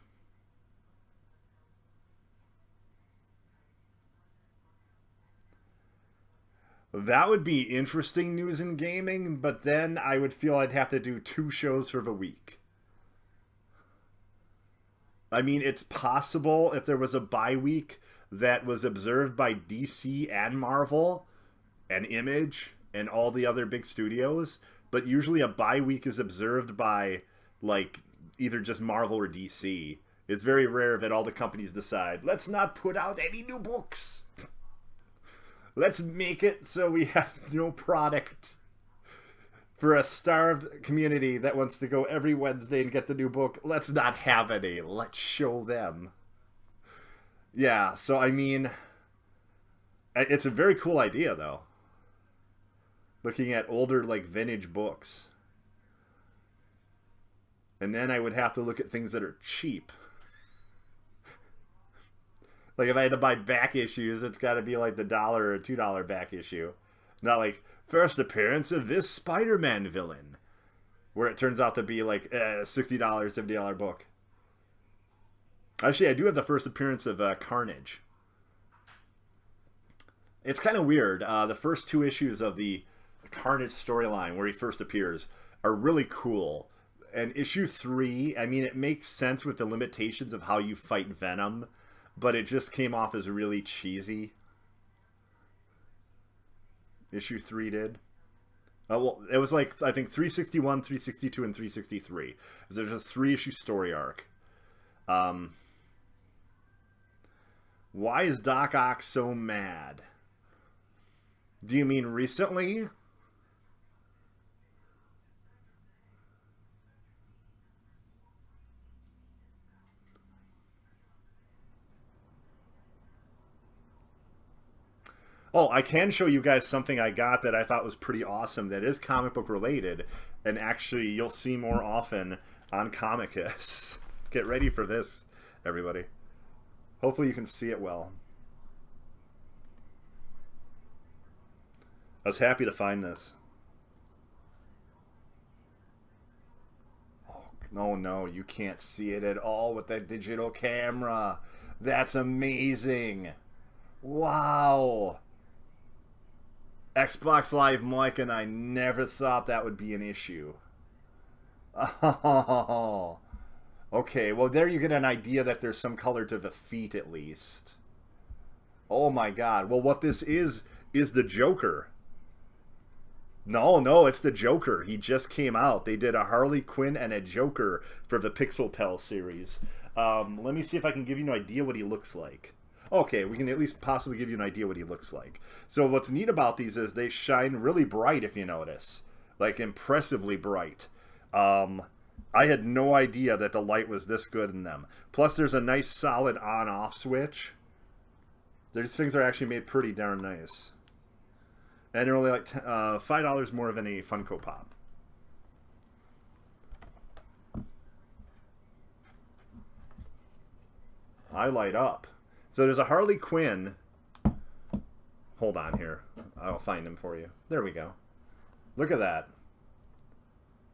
That would be interesting news in gaming, but then I would feel I'd have to do 2 shows for the week. I mean, it's possible if there was a bye week that was observed by DC and Marvel and Image and all the other big studios, but usually a bye week is observed by, like, either just Marvel or DC. It's very rare that all the companies decide, let's not put out any new books. Let's make it so we have no product. For a starved community that wants to go every Wednesday and get the new book, let's not have any. Let's show them. Yeah, so I mean, it's a very cool idea, though. Looking at older, like, vintage books. And then I would have to look at things that are cheap. Like, if I had to buy back issues, it's got to be like the $1 or $2 back issue. Not like First appearance of this Spider-Man villain. Where it turns out to be like a $60, $70 book. Actually, I do have the first appearance of Carnage. It's kind of weird. The first 2 issues of the Carnage storyline, where he first appears, are really cool. And issue 3, I mean, it makes sense with the limitations of how you fight Venom, but it just came off as really cheesy. Issue 3 did. Well, it was like, I think 361, 362, and 363. There's a 3-issue story arc. Why is Doc Ock so mad? Do you mean recently? Oh, I can show you guys something I got that I thought was pretty awesome that is comic book related, and actually you'll see more often on Comicus. Get ready for this, everybody. Hopefully you can see it well. I was happy to find this. Oh no, you can't see it at all with that digital camera. That's amazing. Wow. Xbox Live Mike and I never thought that would be an issue. Oh. Okay, well there you get an idea that there's some color to the feet at least. Oh my god. Well, what this is the Joker. No, it's the Joker. He just came out. They did a Harley Quinn and a Joker for the Pixel Pal series. Let me see if I can give you an idea what he looks like. Okay, we can at least possibly give you an idea what he looks like. So what's neat about these is they shine really bright, if you notice. Like, impressively bright. I had no idea that the light was this good in them. Plus, there's a nice solid on-off switch. These things are actually made pretty darn nice. And they're only like $5 more than a Funko Pop. I light up. So there's a Harley Quinn. Hold on here. I'll find him for you. There we go. Look at that.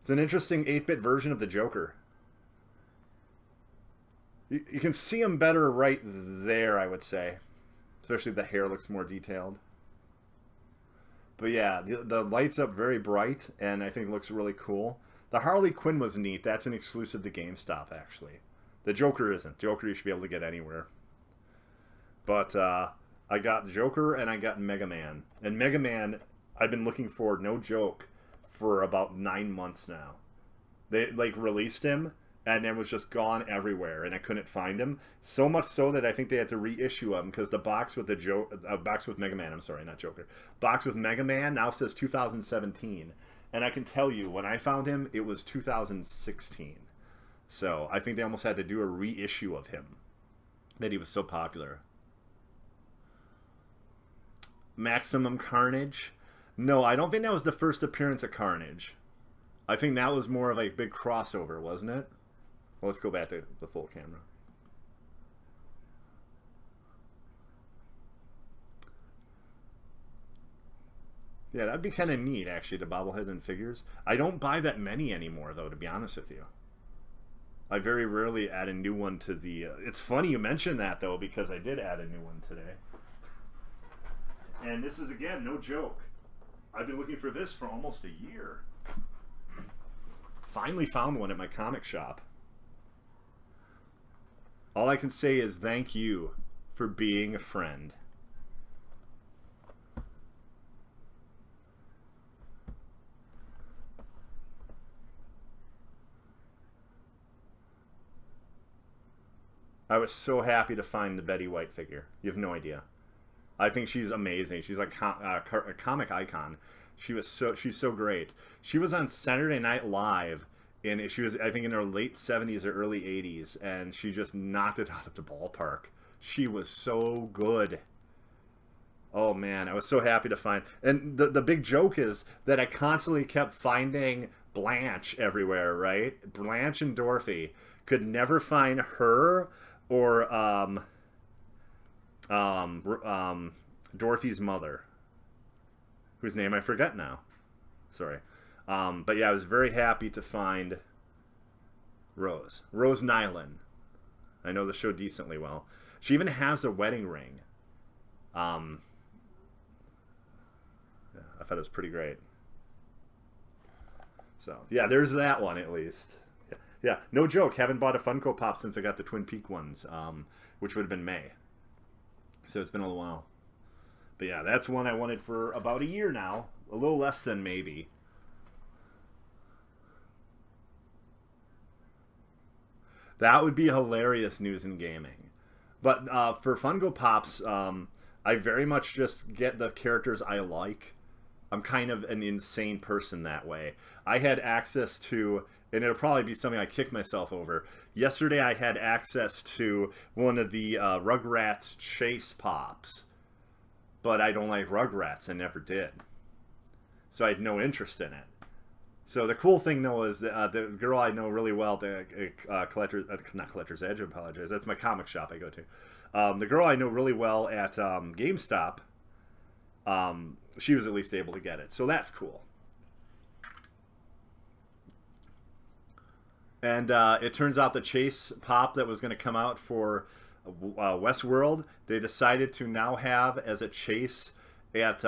It's an interesting 8-bit version of the Joker. You can see him better right there, I would say. Especially the hair looks more detailed. But yeah, the light's up very bright, and I think it looks really cool. The Harley Quinn was neat. That's an exclusive to GameStop, actually. The Joker isn't. Joker you should be able to get anywhere. But I got Joker and I got Mega Man. And Mega Man, I've been looking for, no joke, for about 9 months now. They like released him and then was just gone everywhere, and I couldn't find him. So much so that I think they had to reissue him because the box with the box with Mega Man, I'm sorry, not Joker. Box with Mega Man now says 2017, and I can tell you when I found him, it was 2016. So I think they almost had to do a reissue of him. That he was so popular. Maximum Carnage. No, I don't think that was the first appearance of Carnage. I think that was more of a big crossover, wasn't it? Well, let's go back to the full camera. Yeah, that'd be kind of neat, actually, the bobbleheads and figures. I don't buy that many anymore, though, to be honest with you. I very rarely add a new one to the... it's funny you mentioned that, though, because I did add a new one today. And this is, again, no joke. I've been looking for this for almost a year. Finally found one at my comic shop. All I can say is thank you for being a friend. I was so happy to find the Betty White figure. You have no idea. I think she's amazing. She's like a comic icon. She's so great. She was on Saturday Night Live, and she was, I think, in her late 70s or early 80s, and she just knocked it out of the ballpark. She was so good. Oh man, I was so happy to find. And the big joke is that I constantly kept finding Blanche everywhere, right? Blanche and Dorothy. Could never find her or Dorothy's mother. whose name I forget now. Sorry. But yeah, I was very happy to find Rose Nyland. I know the show decently well. She even has a wedding ring. Yeah, I thought it was pretty great. So yeah, there's that one at least. Yeah, no joke. Haven't bought a Funko Pop since I got the Twin Peak ones, which would have been May. So it's been a little while. But yeah, that's one I wanted for about a year now. A little less than maybe. That would be hilarious news in gaming. But for Funko Pops, I very much just get the characters I like. I'm kind of an insane person that way. I had access to, and it'll probably be something I kick myself over. Yesterday I had access to one of the Rugrats Chase Pops. But I don't like Rugrats, and never did. So I had no interest in it. So the cool thing, though, is the girl I know really well, the not Collector's Edge, I apologize. That's my comic shop I go to. The girl I know really well at GameStop, she was at least able to get it. So that's cool. And it turns out the Chase Pop that was going to come out for Westworld, they decided to now have as a Chase at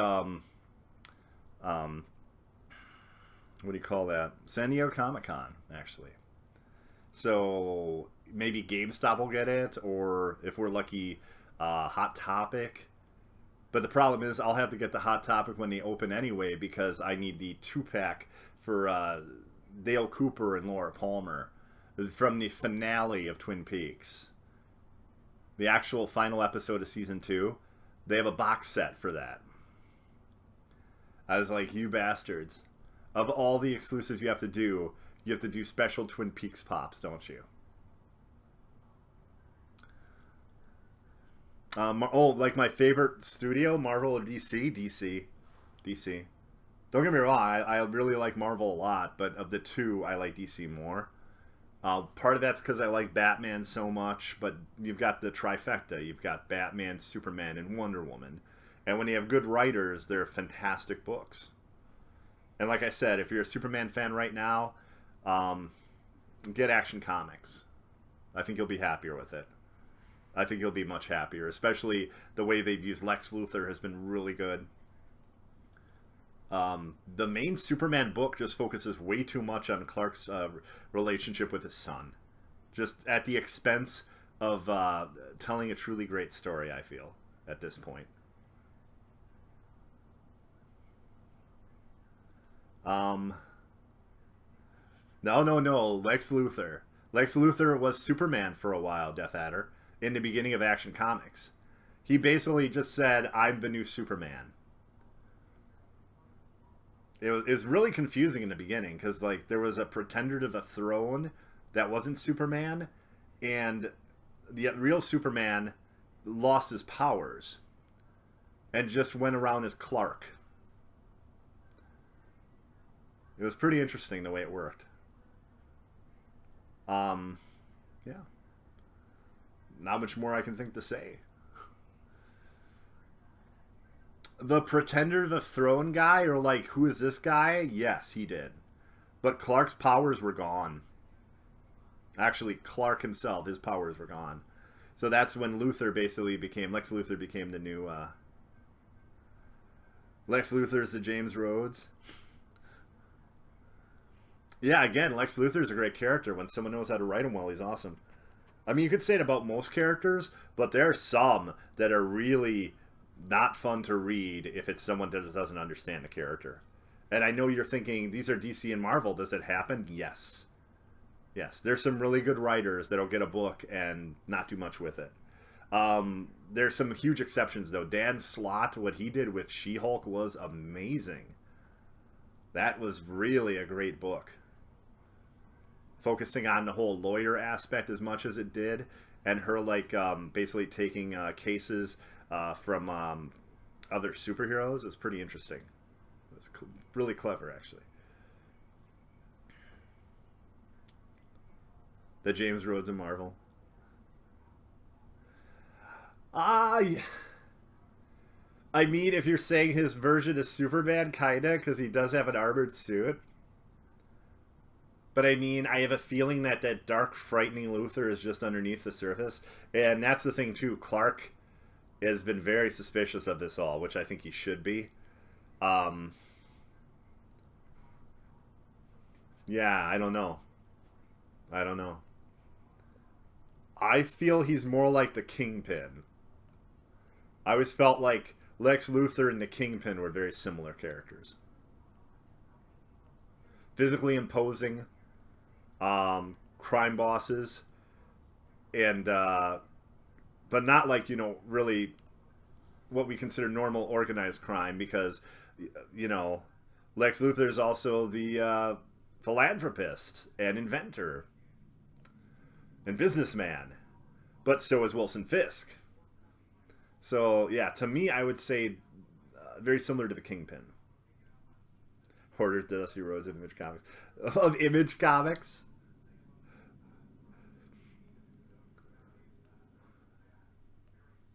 what do you call that? San Diego Comic-Con, actually. So maybe GameStop will get it, or if we're lucky, Hot Topic. But the problem is I'll have to get the Hot Topic when they open anyway, because I need the 2-pack for Dale Cooper and Laura Palmer from the finale of Twin Peaks. The actual final episode of Season 2. They have a box set for that. I was like, you bastards. Of all the exclusives you have to do special Twin Peaks Pops, don't you? Like my favorite studio, Marvel or DC? DC. Don't get me wrong, I really like Marvel a lot, but of the two, I like DC more. Part of that's because I like Batman so much, but you've got the trifecta. You've got Batman, Superman, and Wonder Woman. And when you have good writers, they're fantastic books. And like I said, if you're a Superman fan right now, get Action Comics. I think you'll be happier with it. I think you'll be much happier, especially the way they've used Lex Luthor has been really good. The main Superman book just focuses way too much on Clark's relationship with his son. Just at the expense of telling a truly great story, I feel, at this point. No. Lex Luthor. Lex Luthor was Superman for a while, Death Adder, in the beginning of Action Comics. He basically just said, I'm the new Superman. It was really confusing in the beginning, because like there was a pretender to the throne that wasn't Superman, and the real Superman lost his powers and just went around as Clark. It was pretty interesting the way it worked. Yeah. Not much more I can think to say. The Pretender to the Throne guy, or like, who is this guy? Yes, he did. But Clark's powers were gone. Actually, Clark himself, his powers were gone. So that's when Luthor basically became, Lex Luthor became the new, Lex Luthor's the James Rhodes. Yeah, again, Lex Luthor's a great character. When someone knows how to write him well, he's awesome. I mean, you could say it about most characters, but there are some that are really not fun to read if it's someone that doesn't understand the character. And I know you're thinking, these are DC and Marvel. Does it happen? Yes. Yes, there's some really good writers that'll get a book and not do much with it. There's some huge exceptions, though. Dan Slott, what he did with She-Hulk was amazing. That was really a great book. Focusing on the whole lawyer aspect as much as it did, and her like basically taking cases from other superheroes. It was pretty interesting. It was really clever, actually. The James Rhodes of Marvel. I mean, if you're saying his version is Superman, kinda, because he does have an armored suit. But I mean, I have a feeling that that dark, frightening Luthor is just underneath the surface, and that's the thing too. Clark has been very suspicious of this all, which I think he should be. Um, yeah, I don't know. I don't know. I feel he's more like the Kingpin. I always felt like Lex Luthor and the Kingpin were very similar characters. Physically imposing, crime bosses, and but not like really what we consider normal organized crime because you know Lex Luthor is also the philanthropist and inventor and businessman, but so is Wilson Fisk. So yeah, to me, I would say very similar to the Kingpin. Hoarders, Dusty Rhodes of Image Comics. Of Image Comics.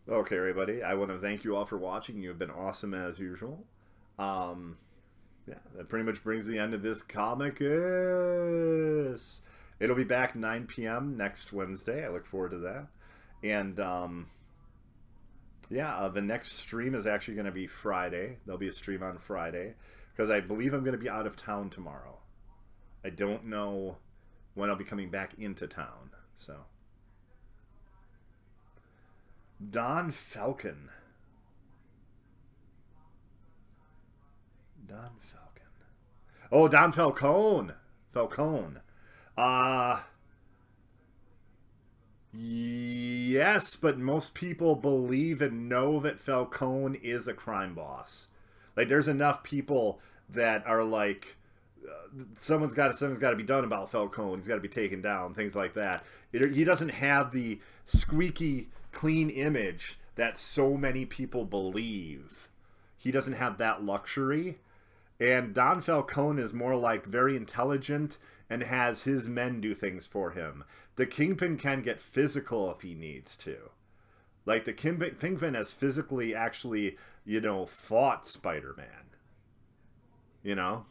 Okay, everybody. I want to thank you all for watching. You have been awesome as usual. Um, yeah, that pretty much brings the end of this Comicus. It'll be back 9 p.m. next Wednesday. I look forward to that. And yeah, the next stream is actually going to be Friday. There'll be a stream on Friday because I believe I'm going to be out of town tomorrow. I don't know when I'll be coming back into town. So, Don Falcon. Don Falcon. Oh, Don Falcone. Falcone. Uh, yes, but most people believe and know that Falcone is a crime boss. Like, there's enough people that are like, something's got to be done about Falcone. He's got to be taken down. Things like that. He doesn't have the squeaky clean image that so many people believe. He doesn't have that luxury. And Don Falcone is more like very intelligent and has his men do things for him. The Kingpin can get physical if he needs to. Like the Kingpin has physically actually, fought Spider-Man. You know?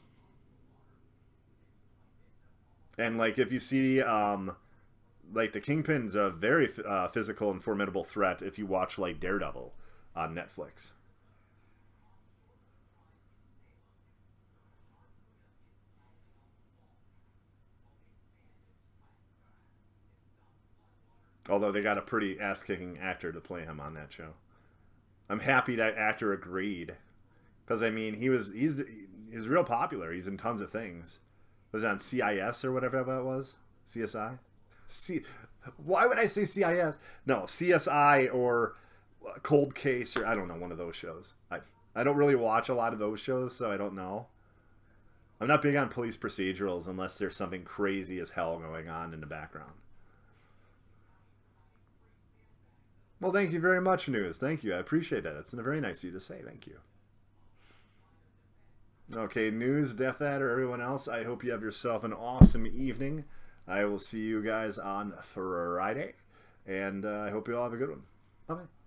And like if you see like the Kingpin's a very physical and formidable threat if you watch like Daredevil on Netflix. Although they got a pretty ass-kicking actor to play him on that show. I'm happy that actor agreed, because I mean he's real popular. He's in tons of things. Was it on CIS or whatever that was? CSI. Why would I say CIS? No, CSI or Cold Case or I don't know, one of those shows. I don't really watch a lot of those shows, so I don't know. I'm not big on police procedurals unless there's something crazy as hell going on in the background. Well, thank you very much, News. Thank you. I appreciate that. It's very nice of you to say. Thank you. Okay, News, Death Adder, everyone else, I hope you have yourself an awesome evening. I will see you guys on Friday, and I hope you all have a good one. Bye-bye.